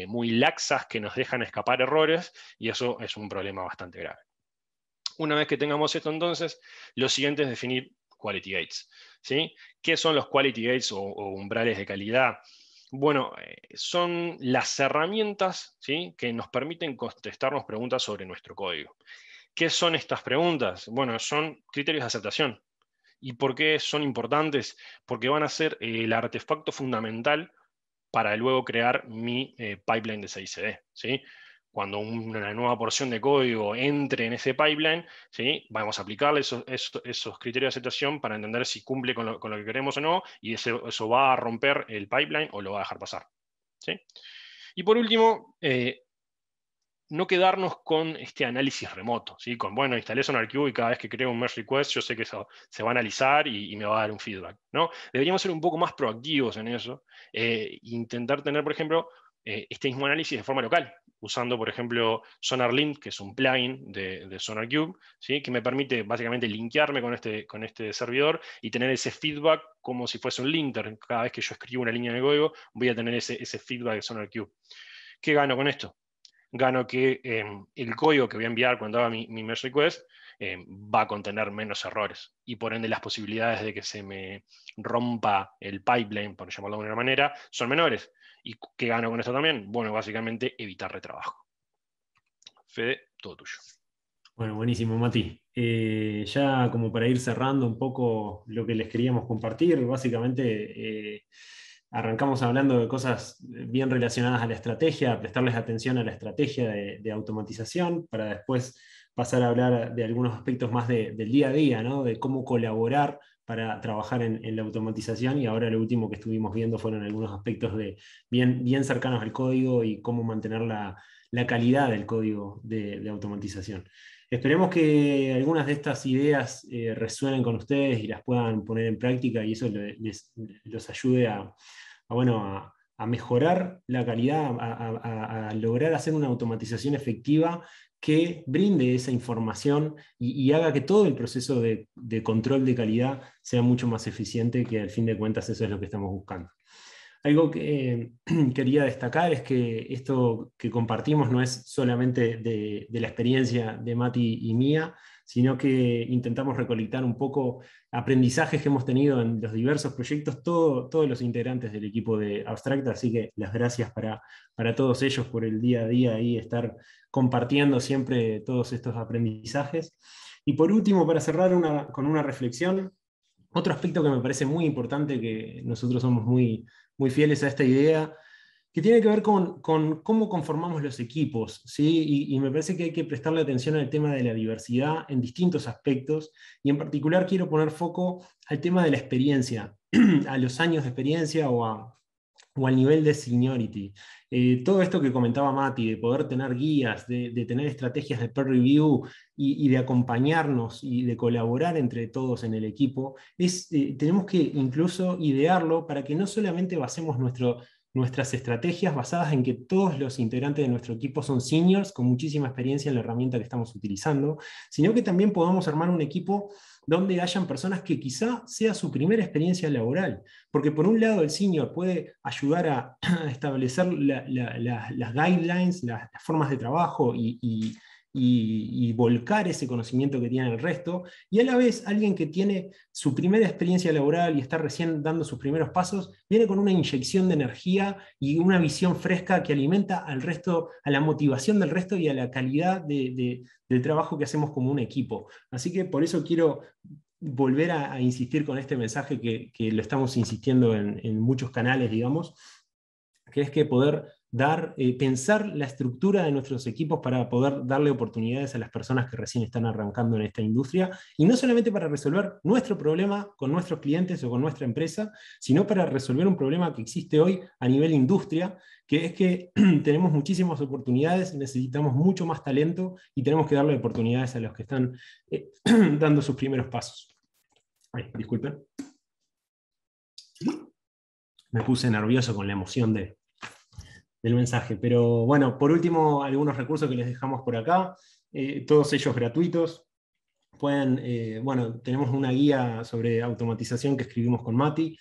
muy laxas que nos dejan escapar errores, y eso es un problema bastante grave. Una vez que tengamos esto, entonces, lo siguiente es definir quality gates, ¿sí? ¿Qué son los quality gates o umbrales de calidad? Bueno, son las herramientas, ¿sí?, que nos permiten contestarnos preguntas sobre nuestro código. ¿Qué son estas preguntas? Bueno, son criterios de aceptación. ¿Y por qué son importantes? Porque van a ser el artefacto fundamental para luego crear mi pipeline de CI/CD, ¿sí? Cuando una nueva porción de código entre en ese pipeline, ¿sí?, vamos a aplicarle esos criterios de aceptación para entender si cumple con lo que queremos o no, y eso va a romper el pipeline o lo va a dejar pasar, ¿sí? Y por último, no quedarnos con este análisis remoto, ¿sí? Con, bueno, instalé SonarQube y cada vez que creo un merge request yo sé que eso se va a analizar y me va a dar un feedback, ¿no? Deberíamos ser un poco más proactivos en eso, intentar tener, por ejemplo, este mismo análisis de forma local, usando, por ejemplo, SonarLint, que es un plugin de SonarQube, ¿sí?, que me permite básicamente linkearme con este servidor y tener ese feedback como si fuese un linter. Cada vez que yo escribo una línea de código, voy a tener ese feedback de SonarQube. ¿Qué gano con esto? Gano que el código que voy a enviar cuando haga mi merge request va a contener menos errores, y por ende las posibilidades de que se me rompa el pipeline, por llamarlo de alguna manera, son menores. ¿Y qué gano con esto también? Bueno, básicamente evitar retrabajo. Fede, todo tuyo. Bueno, buenísimo, Mati. Ya como para ir cerrando un poco lo que les queríamos compartir, básicamente arrancamos hablando de cosas bien relacionadas a la estrategia, prestarles atención a la estrategia de automatización, para después pasar a hablar de algunos aspectos más del día a día, ¿no?, de cómo colaborar para trabajar en la automatización, y ahora lo último que estuvimos viendo fueron algunos aspectos bien cercanos al código y cómo mantener la calidad del código de automatización. Esperemos que algunas de estas ideas resuenen con ustedes y las puedan poner en práctica, y eso los ayude a mejorar la calidad, a lograr hacer una automatización efectiva que brinde esa información y haga que todo el proceso de control de calidad sea mucho más eficiente, que al fin de cuentas eso es lo que estamos buscando. Algo que quería destacar es que esto que compartimos no es solamente de la experiencia de Mati y mía, sino que intentamos recolectar un poco aprendizajes que hemos tenido en los diversos proyectos, todos los integrantes del equipo de Abstracta, así que las gracias para todos ellos por el día a día y estar compartiendo siempre todos estos aprendizajes. Y por último, para cerrar con una reflexión, otro aspecto que me parece muy importante, que nosotros somos muy fieles a esta idea, que tiene que ver con cómo conformamos los equipos, ¿sí? Y me parece que hay que prestarle atención al tema de la diversidad en distintos aspectos, y en particular quiero poner foco al tema de la experiencia, a los años de experiencia o al nivel de seniority. Todo esto que comentaba Mati, de poder tener guías, de tener estrategias de peer review y de acompañarnos y de colaborar entre todos en el equipo, tenemos que incluso idearlo para que no solamente basemos nuestras estrategias basadas en que todos los integrantes de nuestro equipo son seniors con muchísima experiencia en la herramienta que estamos utilizando, sino que también podamos armar un equipo donde hayan personas que quizá sea su primera experiencia laboral, porque por un lado el senior puede ayudar a establecer las guidelines, las formas de trabajo y y volcar ese conocimiento que tiene el resto, y a la vez alguien que tiene su primera experiencia laboral y está recién dando sus primeros pasos, viene con una inyección de energía y una visión fresca que alimenta al resto, a la motivación del resto y a la calidad del trabajo que hacemos como un equipo. Así que por eso quiero volver a insistir con este mensaje que lo estamos insistiendo en muchos canales, digamos, que es que poder pensar la estructura de nuestros equipos para poder darle oportunidades a las personas que recién están arrancando en esta industria, y no solamente para resolver nuestro problema con nuestros clientes o con nuestra empresa, sino para resolver un problema que existe hoy a nivel industria, que es que tenemos muchísimas oportunidades, necesitamos mucho más talento y tenemos que darle oportunidades a los que están dando sus primeros pasos. Ay, disculpen. Me puse nervioso con la emoción del mensaje. Pero bueno, por último, algunos recursos que les dejamos por acá, todos ellos gratuitos. Bueno, tenemos una guía sobre automatización que escribimos con Mati.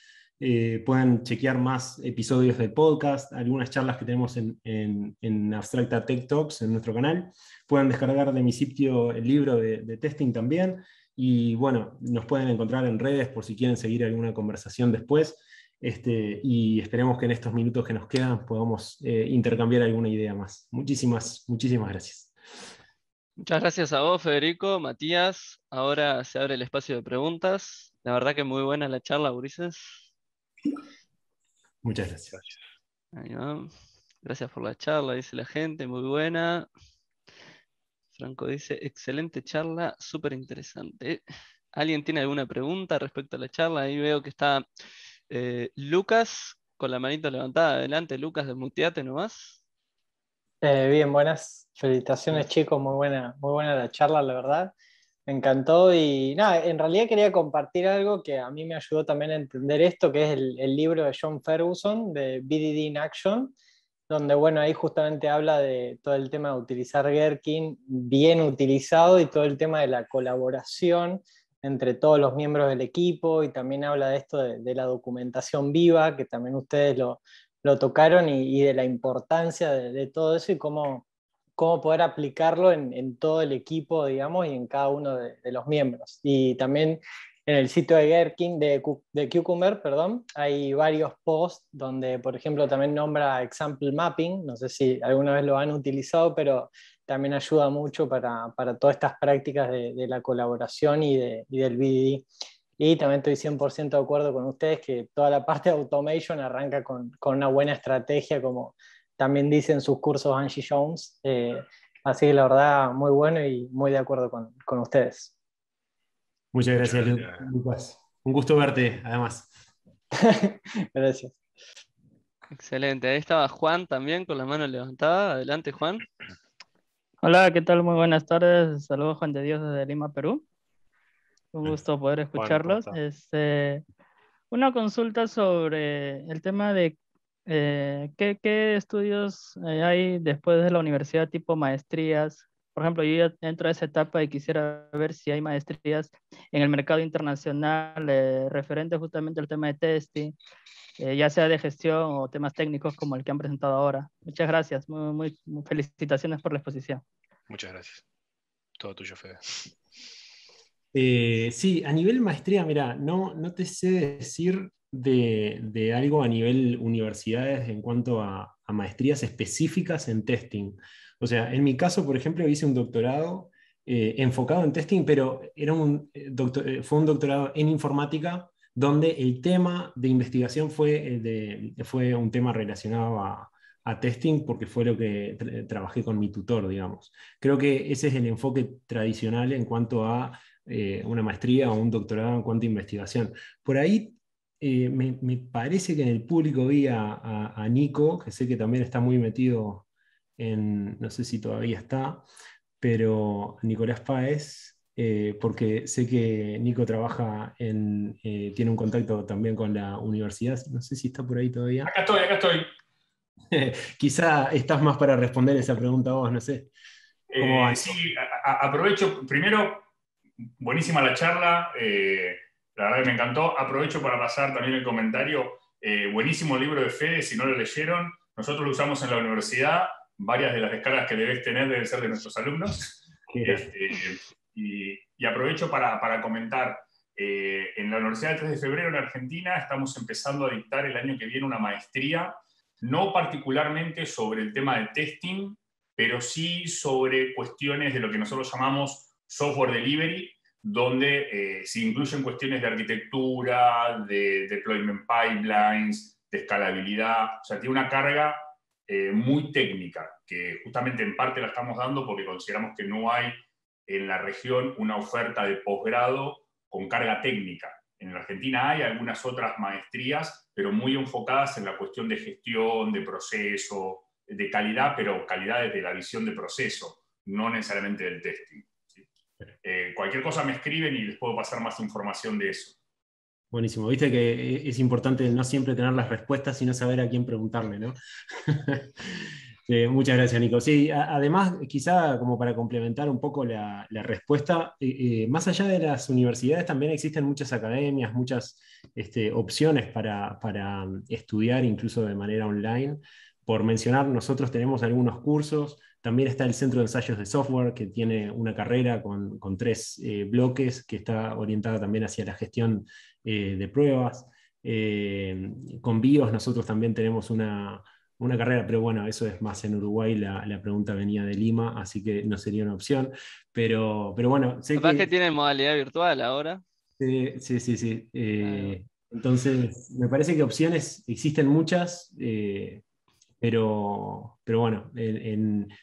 Pueden chequear más episodios del podcast, algunas charlas que tenemos en Abstracta Tech Talks en nuestro canal. Pueden descargar de mi sitio el libro de testing también. Y bueno, nos pueden encontrar en redes por si quieren seguir alguna conversación después. Y esperemos que en estos minutos que nos quedan podamos intercambiar alguna idea más. Muchísimas gracias. Muchas gracias a vos, Federico, Matías. Ahora se abre el espacio de preguntas. La verdad que muy buena la charla, Ulises. Muchas gracias. Ahí va. Gracias por la charla, dice la gente, muy buena. Franco dice, excelente charla, súper interesante. ¿Alguien tiene alguna pregunta respecto a la charla? Ahí veo que está Lucas con la manito levantada. Adelante, Lucas, desmuteate nomás. Bien, buenas. Felicitaciones, chicos, muy buena la charla, la verdad. Me encantó y nada, en realidad quería compartir algo que a mí me ayudó también a entender esto, que es el libro de John Ferguson, de BDD in Action, donde bueno, ahí justamente habla de todo el tema de utilizar Gherkin bien utilizado y todo el tema de la colaboración entre todos los miembros del equipo, y también habla de esto de la documentación viva, que también ustedes lo tocaron, y de la importancia de todo eso y cómo poder aplicarlo en todo el equipo, digamos, y en cada uno de los miembros. Y también en el sitio de Gherkin, de Cucumber, perdón, hay varios posts donde, por ejemplo, también nombra example mapping, no sé si alguna vez lo han utilizado, pero también ayuda mucho para todas estas prácticas de la colaboración y del BDD. Y también estoy 100% de acuerdo con ustedes que toda la parte de automation arranca con una buena estrategia, como también dice en sus cursos Angie Jones. Así que la verdad, muy bueno y muy de acuerdo con ustedes. Muchas gracias, Lucas. Un gusto verte, además. Gracias. Excelente. Ahí estaba Juan también con la mano levantada. Adelante, Juan. Hola, ¿qué tal? Muy buenas tardes. Saludos, Juan de Dios, desde Lima, Perú. Un gusto poder escucharlos. Una consulta sobre el tema de qué estudios hay después de la universidad, tipo maestrías. Por ejemplo, yo ya entro a esa etapa y quisiera ver si hay maestrías en el mercado internacional referente justamente al tema de testing, ya sea de gestión o temas técnicos como el que han presentado ahora. Muchas gracias. Muy felicitaciones por la exposición. Muchas gracias. Todo tuyo, Fede. Sí, a nivel maestría, mira, no te sé decir de algo a nivel universidades en cuanto a maestrías específicas en testing. O sea, en mi caso, por ejemplo, hice un doctorado enfocado en testing, pero fue un doctorado en informática, donde el tema de investigación fue un tema relacionado a testing, porque fue lo que trabajé con mi tutor, digamos. Creo que ese es el enfoque tradicional en cuanto a una maestría o un doctorado en cuanto a investigación. Por ahí me parece que en el público vi a Nico, que sé que también está muy metido no sé si todavía está, pero Nicolás Páez, porque sé que Nico tiene un contacto también con la universidad, no sé si está por ahí todavía. Acá estoy. Quizá estás más para responder esa pregunta vos, no sé. ¿Cómo va? Sí, aprovecho, primero, buenísima la charla, la verdad que me encantó. Aprovecho para pasar también el comentario, buenísimo el libro de Fede, si no lo leyeron, nosotros lo usamos en la universidad, varias de las descargas que debes tener deben ser de nuestros alumnos. Y aprovecho para comentar, en la Universidad de 3 de Febrero en Argentina estamos empezando a dictar el año que viene una maestría, no particularmente sobre el tema de testing, pero sí sobre cuestiones de lo que nosotros llamamos software delivery, donde se incluyen cuestiones de arquitectura, de deployment pipelines, de escalabilidad. O sea, tiene una carga muy técnica, que justamente en parte la estamos dando porque consideramos que no hay en la región una oferta de posgrado con carga técnica. En la Argentina hay algunas otras maestrías, pero muy enfocadas en la cuestión de gestión, de proceso, de calidad, pero calidad desde la visión de proceso, no necesariamente del testing. ¿Sí? Cualquier cosa me escriben y les puedo pasar más información de eso. Buenísimo. Viste que es importante no siempre tener las respuestas, sino saber a quién preguntarle, ¿no? Muchas gracias, Nico. Sí, además, quizá como para complementar un poco la respuesta, más allá de las universidades también existen muchas academias, muchas opciones para estudiar incluso de manera online. Por mencionar, nosotros tenemos algunos cursos, también está el Centro de Ensayos de Software, que tiene una carrera con 3 bloques, que está orientada también hacia la gestión de pruebas. Con BIOS nosotros también tenemos una carrera, pero bueno, eso es más en Uruguay, la pregunta venía de Lima, así que no sería una opción. Pero bueno, sé Capaz que tienen modalidad virtual ahora. Sí. Entonces, me parece que opciones existen muchas, pero bueno,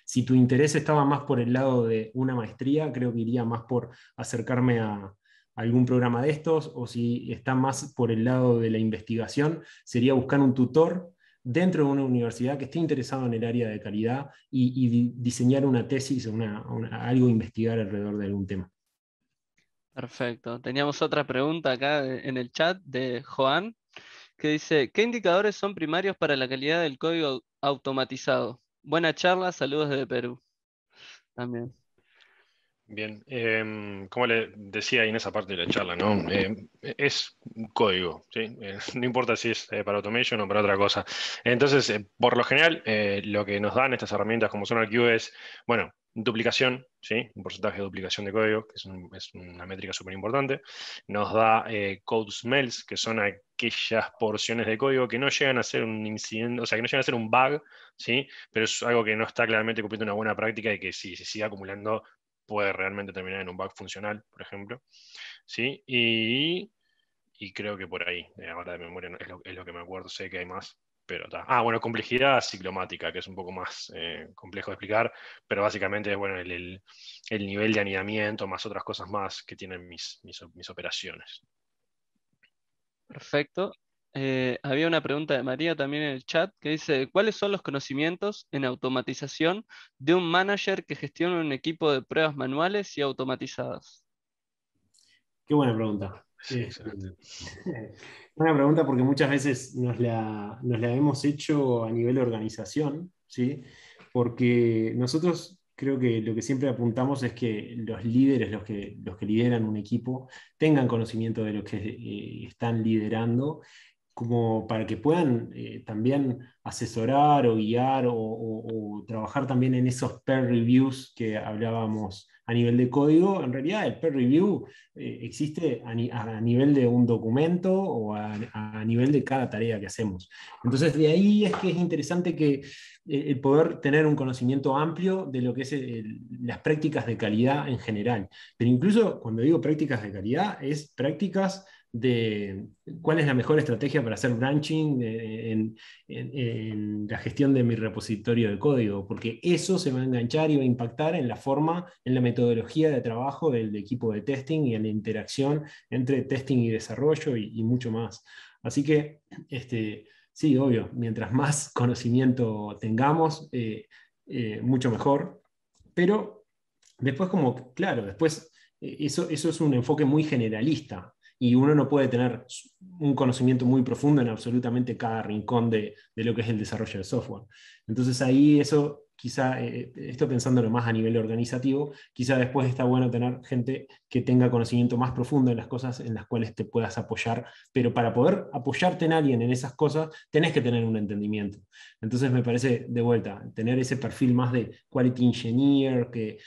si tu interés estaba más por el lado de una maestría, creo que iría más por acercarme a algún programa de estos, o si está más por el lado de la investigación, sería buscar un tutor dentro de una universidad que esté interesado en el área de calidad y diseñar una tesis o algo a investigar alrededor de algún tema. Perfecto. Teníamos otra pregunta acá en el chat de Joan, que dice, ¿qué indicadores son primarios para la calidad del código automatizado? Buena charla, saludos desde Perú. También. Bien, como le decía ahí en esa parte de la charla, ¿no? Es código, ¿sí? No importa si es para automation o para otra cosa. Entonces, por lo general, lo que nos dan estas herramientas como SonarQube es, bueno, duplicación, ¿sí? Un porcentaje de duplicación de código, que es una métrica súper importante. Nos da code smells, que son aquellas porciones de código que no llegan a ser un incidente, o sea, que no llegan a ser un bug, ¿sí? Pero es algo que no está claramente cumpliendo una buena práctica y que si se sigue acumulando puede realmente terminar en un bug funcional, por ejemplo. ¿Sí? Y creo que por ahí, ahora de memoria es lo que me acuerdo, sé que hay más, pero está. Bueno, complejidad ciclomática, que es un poco más complejo de explicar, pero básicamente es bueno, el nivel de anidamiento más otras cosas más que tienen mis operaciones. Perfecto. Había una pregunta de María también en el chat que dice, ¿cuáles son los conocimientos en automatización de un manager que gestiona un equipo de pruebas manuales y automatizadas? Qué buena pregunta. Sí, Buena pregunta porque muchas veces nos la hemos hecho a nivel de organización, ¿sí? Porque nosotros creo que lo que siempre apuntamos es que los líderes, los que lideran un equipo, tengan conocimiento de lo que están liderando, como para que puedan también asesorar o guiar o trabajar también en esos peer reviews que hablábamos a nivel de código. En realidad el peer review existe a nivel de un documento o a nivel de cada tarea que hacemos. Entonces de ahí es que es interesante que el poder tener un conocimiento amplio de lo que es las prácticas de calidad en general. Pero incluso cuando digo prácticas de calidad, es prácticas de cuál es la mejor estrategia para hacer branching en la gestión de mi repositorio de código, porque eso se va a enganchar y va a impactar en la forma, en la metodología de trabajo del equipo de testing y en la interacción entre testing y desarrollo y mucho más. Así que, sí, obvio, mientras más conocimiento tengamos, mucho mejor, pero después como, claro, después eso es un enfoque muy generalista y uno no puede tener un conocimiento muy profundo en absolutamente cada rincón de lo que es el desarrollo de software. Entonces ahí eso quizá, esto pensándolo más a nivel organizativo, quizá después está bueno tener gente que tenga conocimiento más profundo en las cosas en las cuales te puedas apoyar, pero para poder apoyarte en alguien en esas cosas, tenés que tener un entendimiento. Entonces me parece, de vuelta, tener ese perfil más de quality engineer, que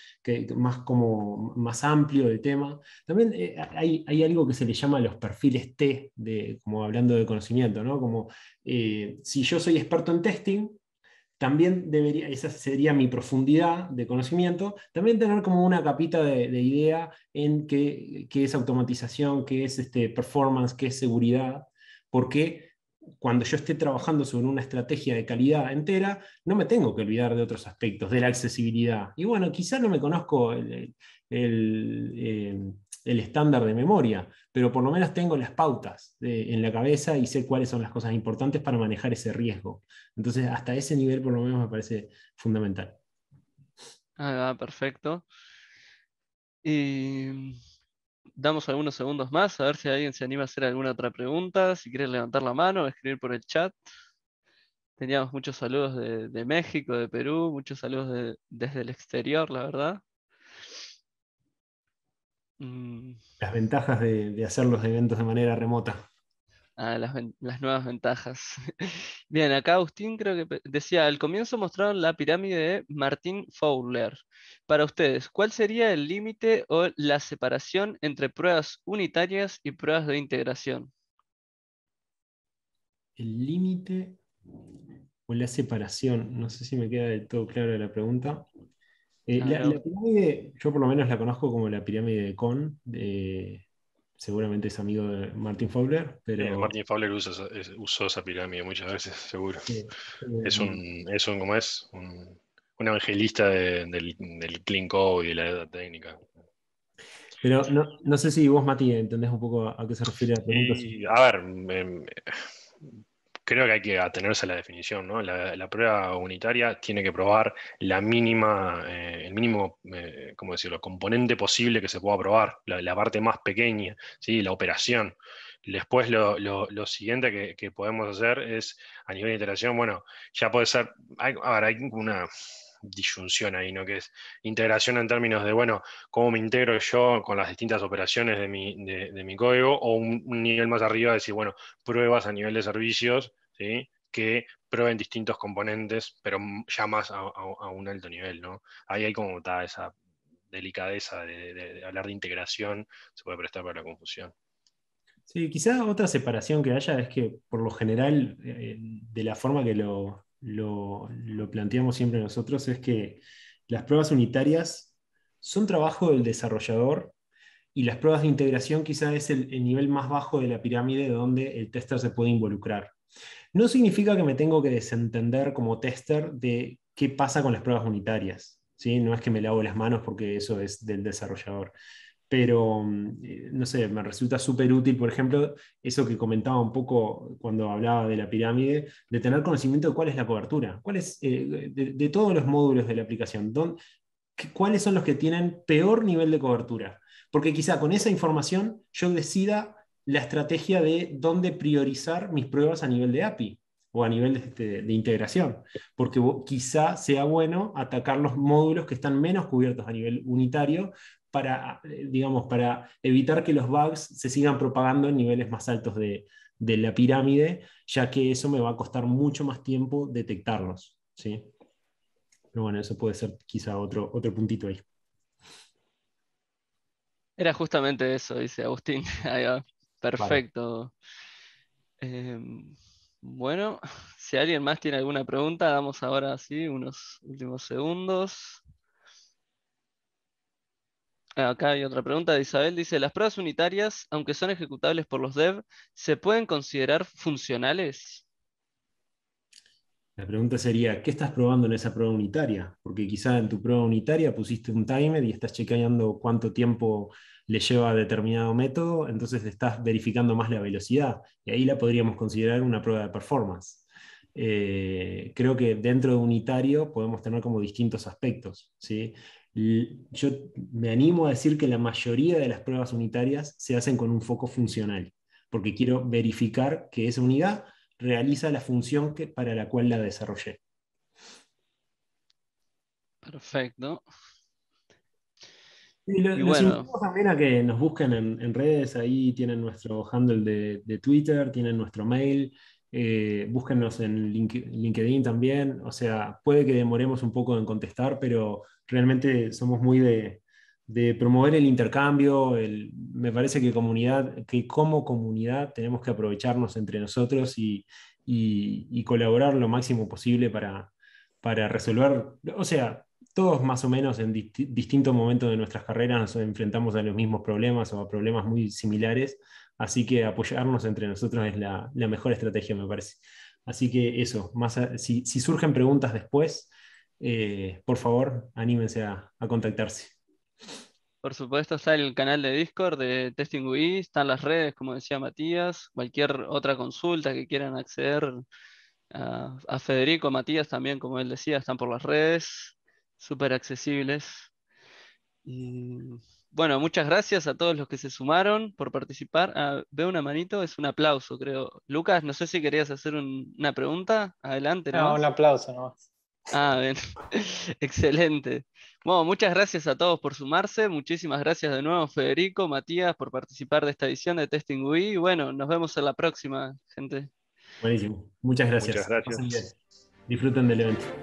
más, como, más amplio del tema. También hay algo que se le llama los perfiles T, como hablando de conocimiento, ¿no? Como si yo soy experto en testing, también debería, esa sería mi profundidad de conocimiento, también tener como una capita de idea en qué es automatización, qué es performance, qué es seguridad, porque cuando yo esté trabajando sobre una estrategia de calidad entera, no me tengo que olvidar de otros aspectos, de la accesibilidad. Y bueno, quizás no me conozco el estándar de memoria, pero por lo menos tengo las pautas en la cabeza y sé cuáles son las cosas importantes para manejar ese riesgo. Entonces, hasta ese nivel por lo menos me parece fundamental. Perfecto. Y damos algunos segundos más a ver si alguien se anima a hacer alguna otra pregunta. Si quieres levantar la mano o escribir por el chat. Teníamos muchos saludos de México, de Perú, muchos saludos desde el exterior, la verdad. Las ventajas de hacer los eventos de manera remota. Las nuevas ventajas. Bien, acá Agustín creo que decía, al comienzo mostraron la pirámide de Martin Fowler. Para ustedes, ¿cuál sería el límite o la separación entre pruebas unitarias y pruebas de integración? El límite o la separación, no sé si me queda del todo claro la pregunta. La pirámide, yo por lo menos la conozco como la pirámide de Kohn, seguramente es amigo de Martin Fowler, pero... Martin Fowler usó esa pirámide muchas veces, seguro. ¿Cómo es? Un evangelista del clean code y de la data técnica. Pero no sé si vos, Mati, entendés un poco a qué se refiere la pregunta. A ver, creo que hay que atenerse a la definición, ¿no? La prueba unitaria tiene que probar el mínimo, ¿cómo decirlo?, componente posible que se pueda probar, la parte más pequeña, ¿sí? La operación. Después lo siguiente que podemos hacer es, a nivel de iteración, bueno, ya puede ser, hay una disyunción ahí, ¿no? Que es integración en términos de, bueno, cómo me integro yo con las distintas operaciones de mi código, o un nivel más arriba, decir, bueno, pruebas a nivel de servicios, ¿sí? Que prueben distintos componentes, pero ya más a un alto nivel, ¿no? Ahí hay como esa delicadeza de hablar de integración, se puede prestar para la confusión. Sí, quizá otra separación que haya es que por lo general, de la forma que lo planteamos siempre nosotros, es que las pruebas unitarias son trabajo del desarrollador y las pruebas de integración quizá es el nivel más bajo de la pirámide donde el tester se puede involucrar. No significa que me tengo que desentender como tester de qué pasa con las pruebas unitarias, ¿sí? No es que me lavo las manos porque eso es del desarrollador. Pero, no sé, me resulta súper útil, por ejemplo, eso que comentaba un poco cuando hablaba de la pirámide, de tener conocimiento de cuál es la cobertura, cuál es, de todos los módulos de la aplicación, cuáles son los que tienen peor nivel de cobertura. Porque quizá con esa información yo decida la estrategia de dónde priorizar mis pruebas a nivel de API o a nivel de integración, porque quizá sea bueno atacar los módulos que están menos cubiertos a nivel unitario para, digamos, para evitar que los bugs se sigan propagando en niveles más altos de la pirámide, ya que eso me va a costar mucho más tiempo detectarlos, ¿sí? Pero bueno, eso puede ser quizá otro puntito ahí. Era justamente eso, dice Agustín. Ahí va. Perfecto. Bueno, si alguien más tiene alguna pregunta, damos ahora sí unos últimos segundos. Acá hay otra pregunta de Isabel. Dice, ¿las pruebas unitarias, aunque son ejecutables por los dev, se pueden considerar funcionales? La pregunta sería, ¿qué estás probando en esa prueba unitaria? Porque quizá en tu prueba unitaria pusiste un timer y estás chequeando cuánto tiempo le lleva a determinado método, entonces estás verificando más la velocidad, y ahí la podríamos considerar una prueba de performance. Creo que dentro de unitario podemos tener como distintos aspectos, ¿sí? Yo me animo a decir que la mayoría de las pruebas unitarias se hacen con un foco funcional, porque quiero verificar que esa unidad realiza la función para la cual la desarrollé. Perfecto. Y los bueno, invitamos también a que nos busquen en redes, ahí tienen nuestro handle de Twitter, tienen nuestro mail, búsquennos en LinkedIn también, o sea, puede que demoremos un poco en contestar, pero realmente somos muy de promover el intercambio, me parece que como comunidad tenemos que aprovecharnos entre nosotros y colaborar lo máximo posible para resolver, o sea, todos más o menos en distintos momentos de nuestras carreras nos enfrentamos a los mismos problemas o a problemas muy similares, así que apoyarnos entre nosotros es la mejor estrategia, me parece. Así que eso, si surgen preguntas después, por favor, anímense a contactarse. por supuesto está el canal de Discord de Testing UI, están las redes, como decía Matías, cualquier otra consulta que quieran acceder a Federico, Matías también, como él decía, están por las redes, súper accesibles. Y bueno, muchas gracias a todos los que se sumaron por participar. Veo una manito, es un aplauso, creo. Lucas, no sé si querías hacer una pregunta. Adelante, No, nomás. un aplauso nomás. Bien. Excelente. Bueno, muchas gracias a todos por sumarse. Muchísimas gracias de nuevo, Federico, Matías, por participar de esta edición de Testing UI. Y bueno, nos vemos en la próxima, gente. Buenísimo. Muchas Muchas gracias. Que pasen bien. gracias. Disfruten del evento.